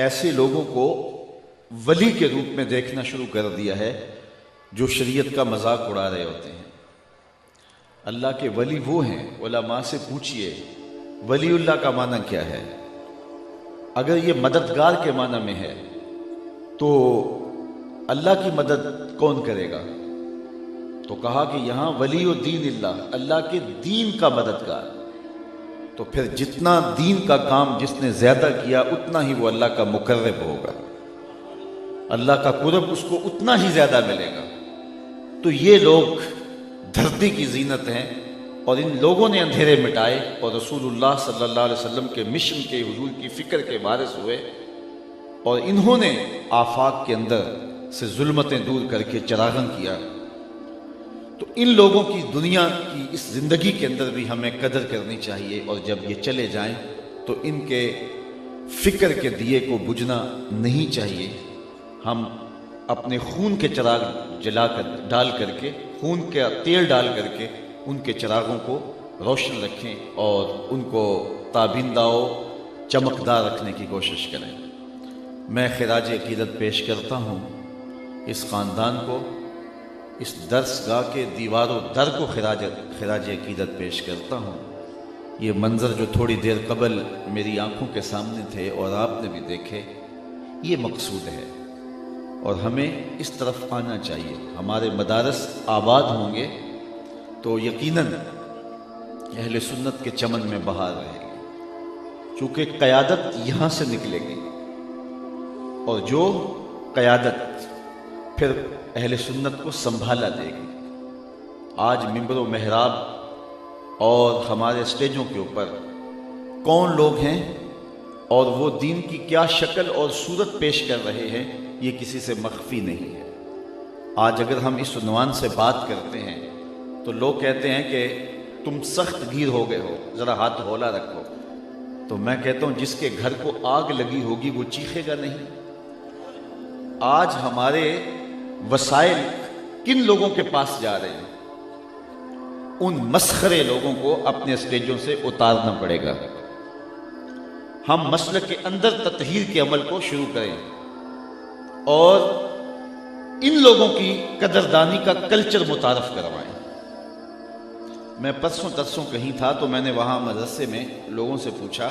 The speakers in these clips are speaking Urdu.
ایسے لوگوں کو ولی کے روپ میں دیکھنا شروع کر دیا ہے جو شریعت کا مذاق اڑا رہے ہوتے ہیں۔ اللہ کے ولی وہ ہیں، علماء سے پوچھئے ولی اللہ کا معنی کیا ہے؟ اگر یہ مددگار کے معنی میں ہے تو اللہ کی مدد کون کرے گا؟ تو کہا کہ یہاں ولی الدین اللہ، اللہ کے دین کا مددگار۔ تو پھر جتنا دین کا کام جس نے زیادہ کیا اتنا ہی وہ اللہ کا مقرب ہوگا، اللہ کا قرب اس کو اتنا ہی زیادہ ملے گا۔ تو یہ لوگ دھرتی کی زینت ہیں، اور ان لوگوں نے اندھیرے مٹائے اور رسول اللہ صلی اللہ علیہ وسلم کے مشن کے، حضور کی فکر کے وارث ہوئے، اور انہوں نے آفاق کے اندر سے ظلمتیں دور کر کے چراغاں کیا۔ تو ان لوگوں کی دنیا کی اس زندگی کے اندر بھی ہمیں قدر کرنی چاہیے، اور جب یہ چلے جائیں تو ان کے فکر کے دیے کو بجھنا نہیں چاہیے۔ ہم اپنے خون کے چراغ ڈال کر کے، خون کا تیل ڈال کر کے ان کے چراغوں کو روشن رکھیں اور ان کو تابندہ و چمکدار رکھنے کی کوشش کریں۔ میں خراج عقیدت پیش کرتا ہوں اس خاندان کو، اس درس گاہ کے دیوار و در کو خراج عقیدت پیش کرتا ہوں۔ یہ منظر جو تھوڑی دیر قبل میری آنکھوں کے سامنے تھے اور آپ نے بھی دیکھے، یہ مقصود ہے، اور ہمیں اس طرف آنا چاہیے۔ ہمارے مدارس آباد ہوں گے تو یقیناً اہل سنت کے چمن میں بہار رہے گی، چونکہ قیادت یہاں سے نکلے گی، اور جو قیادت پھر اہل سنت کو سنبھالا دے گی۔ آج منبر و محراب اور ہمارے اسٹیجوں کے اوپر کون لوگ ہیں اور وہ دین کی کیا شکل اور صورت پیش کر رہے ہیں، یہ کسی سے مخفی نہیں ہے۔ آج اگر ہم اس عنوان سے بات کرتے ہیں تو لوگ کہتے ہیں کہ تم سخت گیر ہو گئے ہو، ذرا ہاتھ ہولا رکھو۔ تو میں کہتا ہوں جس کے گھر کو آگ لگی ہوگی وہ چیخے گا نہیں۔ آج ہمارے وسائل کن لوگوں کے پاس جا رہے ہیں؟ ان مسخرے لوگوں کو اپنے اسٹیجوں سے اتارنا پڑے گا۔ ہم مسلک کے اندر تطہیر کے عمل کو شروع کریں اور ان لوگوں کی قدردانی کا کلچر متعارف کروائیں۔ میں پرسوں ترسوں کہیں تھا تو میں نے وہاں مدرسے میں لوگوں سے پوچھا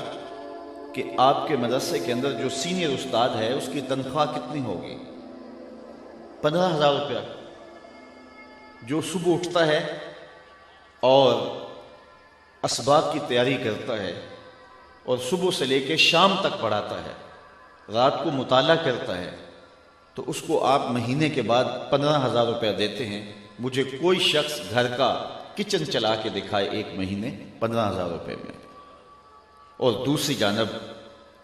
کہ آپ کے مدرسے کے اندر جو سینئر استاد ہے اس کی تنخواہ کتنی ہوگی؟ 15,000 روپیہ۔ جو صبح اٹھتا ہے اور اسباق کی تیاری کرتا ہے اور صبح سے لے کے شام تک پڑھاتا ہے، رات کو مطالعہ کرتا ہے، تو اس کو آپ مہینے کے بعد 15,000 روپیہ دیتے ہیں۔ مجھے کوئی شخص گھر کا کچن چلا کے دکھائے ایک مہینے 15,000 روپے میں۔ اور دوسری جانب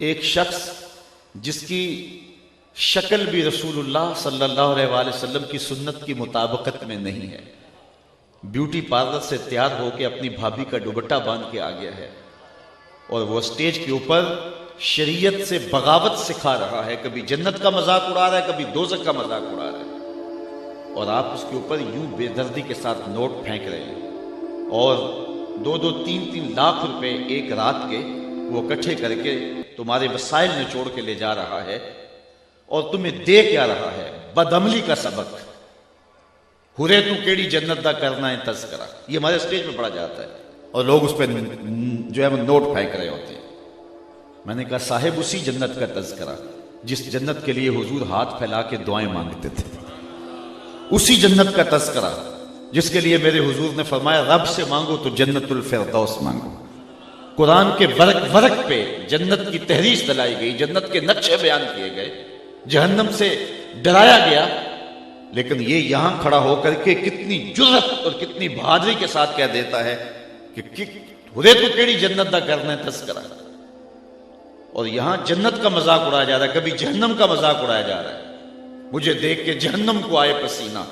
ایک شخص جس کی شکل بھی رسول اللہ صلی اللہ علیہ وآلہ وسلم کی سنت کی مطابقت میں نہیں ہے، بیوٹی پارلر سے تیار ہو کے اپنی بھابھی کا دوپٹہ باندھ کے آ گیا ہے، اور وہ اسٹیج کے اوپر شریعت سے بغاوت سکھا رہا ہے، کبھی جنت کا مذاق اڑا رہا ہے، کبھی دوزخ کا مذاق اڑا رہا ہے، اور آپ اس کے اوپر یوں بے دردی کے ساتھ نوٹ پھینک رہے ہیں، اور 2-2 3-3 لاکھ روپے ایک رات کے وہ اکٹھے کر کے تمہارے وسائل نچوڑ کے لے جا رہا ہے، اور تمہیں دے کیا رہا ہے؟ بدعملی کا سبق۔ ہورے تو کیڑی جنت دا کرنا ہے تذکرہ، یہ ہمارے اسٹیج پہ پڑھا جاتا ہے، اور لوگ اس پہ جو ہے وہ نوٹ پھینک رہے ہوتے ہیں۔ میں نے کہا صاحب اسی جنت کا تذکرہ جس جنت کے لیے حضور ہاتھ پھیلا کے دعائیں مانگتے تھے، اسی جنت کا تذکرہ جس کے لیے میرے حضور نے فرمایا رب سے مانگو تو جنت الفردوس مانگو۔ قرآن کے ورق ورق پہ جنت کی تحریر دلائی گئی، جنت کے نقشے بیان کیے گئے، جہنم سے ڈرایا گیا، لیکن یہ یہاں کھڑا ہو کر کے کتنی جرأت اور کتنی بہادری کے ساتھ کہہ دیتا ہے کہ ہرے تو کیڑی جنت دا کرنا ہے تذکرہ، اور یہاں جنت کا مذاق اڑایا جا رہا ہے، کبھی جہنم کا مذاق اڑایا جا رہا ہے۔ مجھے دیکھ کے جہنم کو آئے پسینہ۔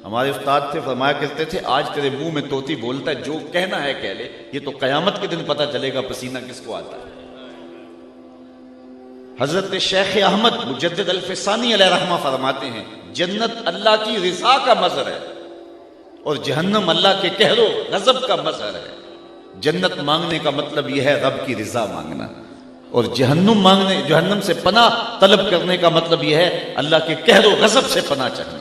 ہمارے استاد تھے، فرمایا کرتے تھے آج تیرے منہ میں طوطی بولتا ہے، جو کہنا ہے کہہ لے، یہ تو قیامت کے دن پتہ چلے گا پسینہ کس کو آتا ہے۔ حضرت شیخ احمد مجدد الفسانی علیہ رحمہ فرماتے ہیں جنت اللہ کی رضا کا مظہر ہے اور جہنم اللہ کے قہر و غضب کا مظہر ہے۔ جنت مانگنے کا مطلب یہ ہے رب کی رضا مانگنا، اور جہنم سے پناہ طلب کرنے کا مطلب یہ ہے اللہ کے قہر و غضب سے پناہ چاہنا۔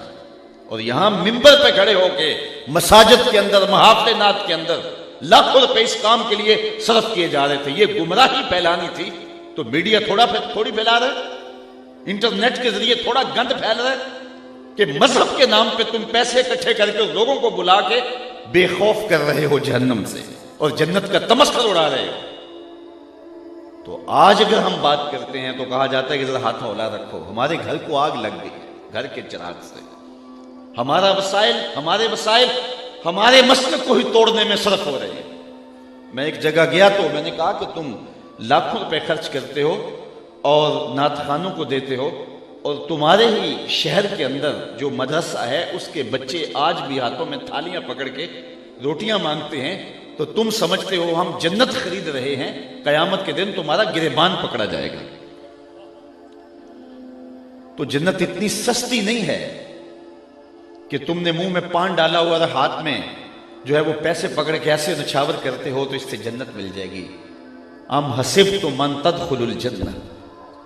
اور یہاں منبر پہ کھڑے ہو کے مساجد کے اندر، محافل نات کے اندر لاکھوں روپے اس کام کے لیے صرف کیے جا رہے تھے۔ یہ گمراہی پھیلانی تھی تو میڈیا تھوڑی پھیلا رہا ہے، انٹرنیٹ کے ذریعے تھوڑا گند پھیل رہا ہے کہ مذہب کے نام پہ تم پیسے اکٹھے کر کے لوگوں کو بلا کے بے خوف کر رہے ہو جہنم سے اور جنت کا تمسخر اڑا رہے ہو۔ تو آج اگر ہم بات کرتے ہیں تو کہا جاتا ہے کہ ذرا ہاتھ اولا رکھو، ہمارے گھر کو آگ لگ گئی گھر کے چراغ سے، ہمارے وسائل ہمارے مسلک کو ہی توڑنے میں صرف ہو رہے ہیں۔ میں ایک جگہ گیا تو میں نے کہا کہ تم لاکھوں روپے خرچ کرتے ہو اور نعت خوانوں کو دیتے ہو، اور تمہارے ہی شہر کے اندر جو مدرسہ ہے اس کے بچے آج بھی ہاتھوں میں تھالیاں پکڑ کے روٹیاں مانگتے ہیں، تو تم سمجھتے ہو ہم جنت خرید رہے ہیں، قیامت کے دن تمہارا گریبان پکڑا جائے گا۔ تو جنت اتنی سستی نہیں ہے کہ تم نے منہ میں پان ڈالا ہوا اور ہاتھ میں جو ہے وہ پیسے پکڑ کے ایسے نچھاور کرتے ہو تو اس سے جنت مل جائے گی۔ ام حسبتم ان تدخلوا الجنہ،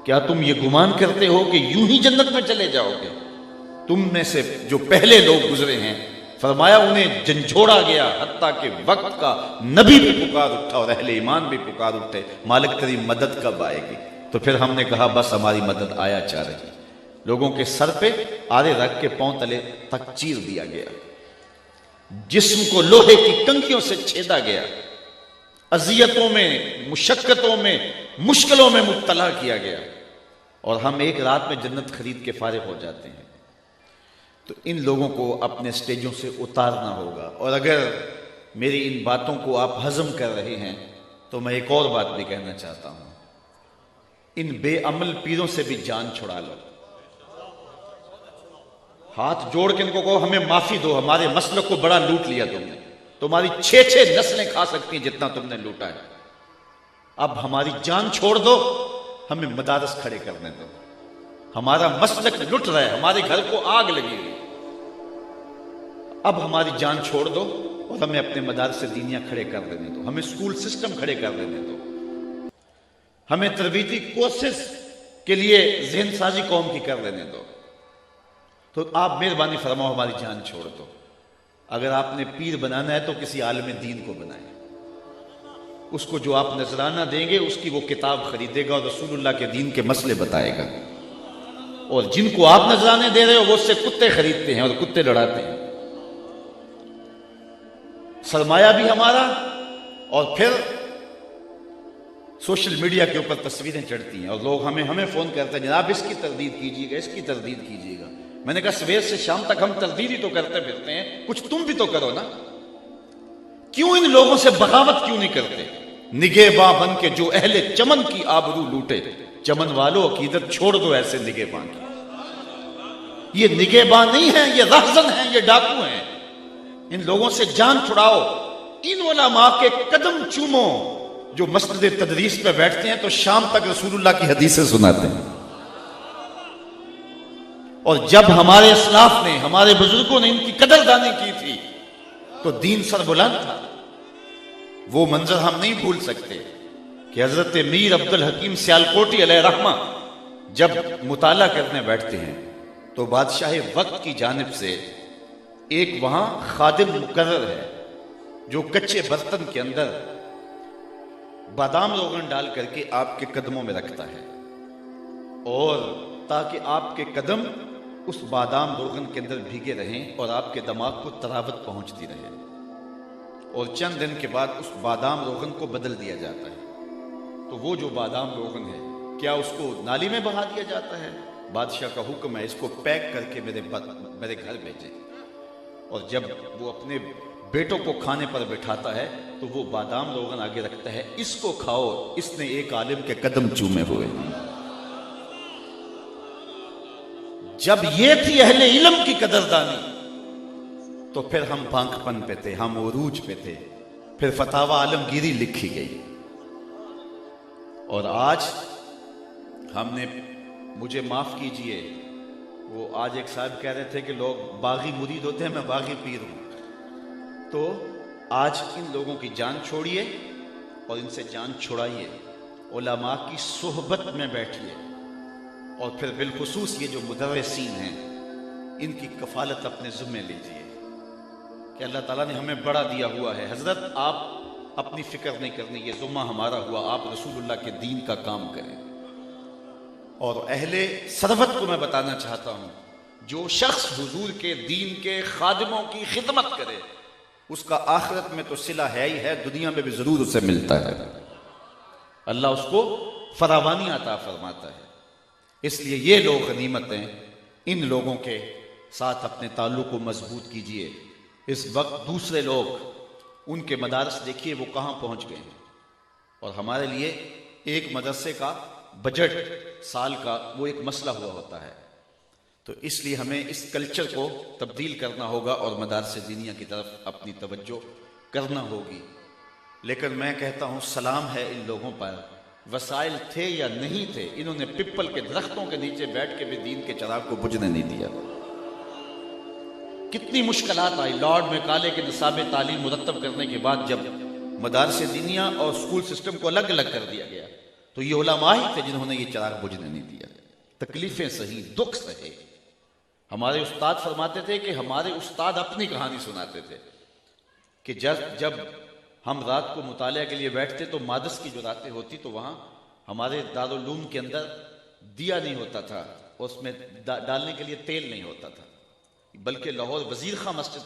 کیا تم یہ گمان کرتے ہو کہ یوں ہی جنت میں چلے جاؤ گے؟ تم میں سے جو پہلے لوگ گزرے ہیں فرمایا انہیں جھنجھوڑا گیا، حتیٰ کہ وقت کا نبی بھی پکار اٹھا اور اہل ایمان بھی پکار اٹھے، مالک تیری مدد کب آئے گی؟ تو پھر ہم نے کہا بس ہماری مدد آیا چاہ رہی۔ لوگوں کے سر پہ آرے رکھ کے پاؤں تلے تک چیر دیا گیا، جسم کو لوہے کی کنکیوں سے چھیدا گیا، اذیتوں میں، مشقتوں میں، مشکلوں میں مبتلا کیا گیا، اور ہم ایک رات میں جنت خرید کے فارغ ہو جاتے ہیں۔ تو ان لوگوں کو اپنے سٹیجوں سے اتارنا ہوگا۔ اور اگر میری ان باتوں کو آپ ہضم کر رہے ہیں تو میں ایک اور بات بھی کہنا چاہتا ہوں، ان بے عمل پیروں سے بھی جان چھڑا لو، ہاتھ جوڑ کے ان کو کہو ہمیں معافی دو، ہمارے مسلک کو بڑا لوٹ لیا تم نے، تمہاری 6 نسلیں کھا سکتی ہیں جتنا تم نے لوٹا ہے، اب ہماری جان چھوڑ دو، ہمیں مدارس کھڑے کرنے دو، ہمارا مسلک لٹ رہا ہے، ہمارے گھر کو آگ لگی ہوئی، اب ہماری جان چھوڑ دو اور ہمیں اپنے مدارس دینیاں کھڑے کر دینے دو، ہمیں اسکول سسٹم کھڑے کر دینے دو، ہمیں تربیتی کورسز کے لیے ذہن سازی قوم کی کر دینے دو۔ تو آپ مہربانی فرماؤ ہماری جان چھوڑ دو۔ اگر آپ نے پیر بنانا ہے تو کسی عالم دین کو بنائیں، اس کو جو آپ نذرانہ دیں گے اس کی وہ کتاب خریدے گا اور رسول اللہ کے دین کے مسئلے بتائے گا، اور جن کو آپ نذرانے دے رہے ہو وہ اس سے کتے خریدتے ہیں اور کتے لڑاتے ہیں۔ سرمایہ بھی ہمارا، اور پھر سوشل میڈیا کے اوپر تصویریں چڑھتی ہیں اور لوگ ہمیں فون کرتے ہیں جناب اس کی تردید کیجیے گا، اس کی تردید کیجیے گا۔ میں نے کہا صبح سے شام تک ہم تردید ہی تو کرتے پھرتے ہیں، کچھ تم بھی تو کرو نا۔ کیوں ان لوگوں سے بغاوت کیوں نہیں کرتے؟ نگہباں بن کے جو اہل چمن کی آبرو لوٹے، چمن والو عقیدت چھوڑ دو ایسے نگہباں کی۔ یہ نگہباں نہیں ہیں، یہ رہزن ہیں، یہ ڈاکو ہیں۔ ان لوگوں سے جان چھڑاؤ، ان علماء کے قدم چومو جو مسجد تدریس پہ بیٹھتے ہیں تو شام تک رسول اللہ کی حدیثیں سناتے ہیں، اور جب ہمارے اسلاف نے، ہمارے بزرگوں نے ان کی قدردانی کی تھی تو دین سر بلند تھا۔ وہ منظر ہم نہیں بھول سکتے کہ حضرت میر عبد الحکیم سیالکوٹی علیہ رحمہ جب مطالعہ کرنے بیٹھتے ہیں تو بادشاہ وقت کی جانب سے ایک وہاں خادم مقرر ہے جو کچے برتن کے اندر بادام روغن ڈال کر کے آپ کے قدموں میں رکھتا ہے، اور تاکہ آپ کے قدم اس بادام روغن کے اندر بھیگے رہیں اور آپ کے دماغ کو تراوت پہنچتی رہے، اور چند دن کے بعد اس بادام روغن کو بدل دیا جاتا ہے۔ تو وہ جو بادام روغن ہے کیا اس کو نالی میں بہا دیا جاتا ہے؟ بادشاہ کا حکم ہے اس کو پیک کر کے میرے گھر بھیجیں، اور جب وہ اپنے بیٹوں کو کھانے پر بٹھاتا ہے تو وہ بادام روغن آگے رکھتا ہے، اس کو کھاؤ، اس نے ایک عالم کے قدم چومے ہوئے۔ جب یہ تھی اہل علم کی قدردانی تو پھر ہم بھانک پن پہ تھے، ہم عروج پہ تھے، پھر فتاوی عالمگیری لکھی گئی، اور آج ہم نے، مجھے معاف کیجئے، وہ آج ایک صاحب کہہ رہے تھے کہ لوگ باغی مرید ہوتے ہیں، میں باغی پیر ہوں، تو آج ان لوگوں کی جان چھوڑیے اور ان سے جان چھڑائیے، علماء کی صحبت میں بیٹھیے، اور پھر بالخصوص یہ جو مدرسین ہیں ان کی کفالت اپنے ذمہ لیجیے کہ اللہ تعالیٰ نے ہمیں بڑا دیا ہوا ہے، حضرت آپ اپنی فکر نہیں کرنی، یہ ذمہ ہمارا ہوا، آپ رسول اللہ کے دین کا کام کریں۔ اور اہل ثروت کو میں بتانا چاہتا ہوں، جو شخص حضور کے دین کے خادموں کی خدمت کرے اس کا آخرت میں تو صلہ ہے ہی ہے، دنیا میں بھی ضرور اسے ملتا ہے، اللہ اس کو فراوانی عطا فرماتا ہے۔ اس لیے یہ لوگ غنیمت ہیں، ان لوگوں کے ساتھ اپنے تعلق کو مضبوط کیجئے۔ اس وقت دوسرے لوگ، ان کے مدارس دیکھیے وہ کہاں پہنچ گئے ہیں، اور ہمارے لیے ایک مدرسے کا بجٹ سال کا وہ ایک مسئلہ ہوا ہوتا ہے، تو اس لیے ہمیں اس کلچر کو تبدیل کرنا ہوگا اور مدارس دینیہ کی طرف اپنی توجہ کرنا ہوگی۔ لیکن میں کہتا ہوں سلام ہے ان لوگوں پر، وسائل تھے یا نہیں تھے، انہوں نے پپل کے درختوں کے نیچے بیٹھ کے بھی دین کے چراغ کو بجھنے نہیں دیا۔ کتنی مشکلات آئی، لارڈ میکالے کے نصاب تعلیم مرتب کرنے کے بعد جب مدارس دینیہ اور اسکول سسٹم کو الگ الگ کر دیا گیا تو یہ علماء ہی تھے جنہوں نے یہ چراغ بجھنے نہیں دیا۔ تکلیفیں سہی، دکھ سہے۔ ہمارے استاد فرماتے تھے کہ ہمارے استاد اپنی کہانی سناتے تھے کہ جب ہم رات کو مطالعہ کے لیے بیٹھتے تو مادس کی جو راتیں ہوتی تو وہاں ہمارے دارالعلوم کے اندر دیا نہیں ہوتا تھا، اس میں ڈالنے کے لیے تیل نہیں ہوتا تھا، بلکہ لاہور وزیر خاں مسجد